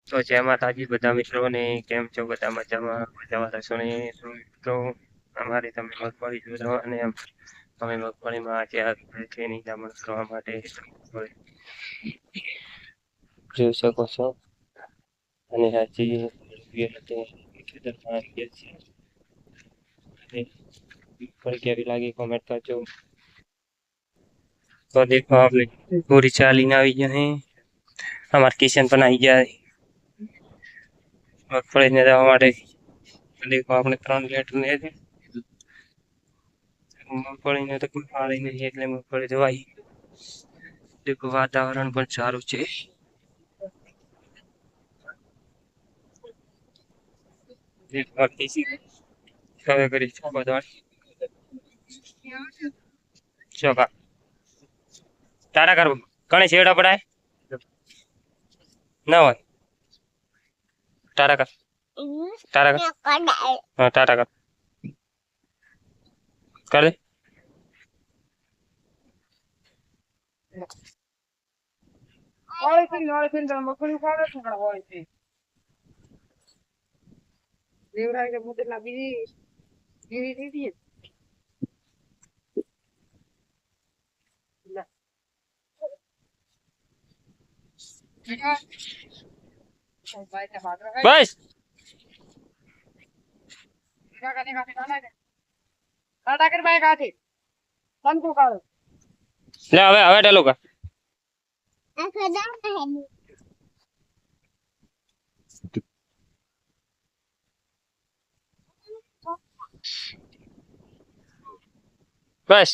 તો જય માતાજી બધા મિત્રોને. કેમ છો? બધા મજામાં મજામાં થશો ને? તો મિત્રો અમારે તમે મગફળી જોજો અને અમે મગફળીમાં આજે છે નિંદામણ કરવા માટે જોઈ શકો છો. અને હજી ખેતરમાં આવી ગયા છે. અને મગફળી કેવી લાગી કોમેન્ટ કરજો. તો દેખો આપણે પૂરી ચાલીને આવી ગયા હે. અમારા કિશન પણ આવી ગયા મગફળીને જવા માટે. દેખો આપણે 3 લીટર ને છે મગફળીને તો કોઈ ફાળી નહીં એટલે મગફળી જવાય. દેખો વાતાવરણ પણ સારું છે. હવે કરી ચોકા ટાટા કરવું કણે છેડા પડાય ના હોય. ટાટા કર ટાટા કર હા ટાટા કર દે. બસ લે હવે ટેલું કર. બસ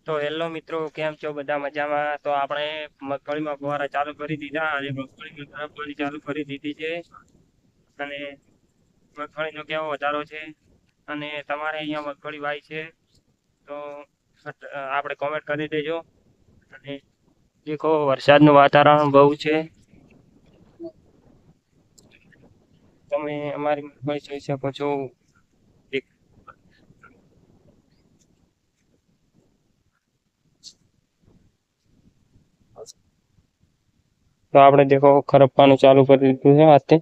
તો હેલો મિત્રો, કેમ છો? બધા મજામાં? તો આપણે મગફળીમાં ફુવારા ચાલુ કરી દીધા અને મગફળીમાં ખરાબ પાણી ચાલુ કરી દીધી છે. અને મગફળીનો કેવો વધારો છે અને તમારે અહીંયા મગફળી વાય છે તો આપણે કોમેન્ટ કરી દેજો. અને દેખો વરસાદનું વાતાવરણ બહુ છે. તમે અમારી મગફળી જોઈ શકો છો. તો આપણે દેખો ખરપવાનું ચાલુ કરી દીધું છે આજથી.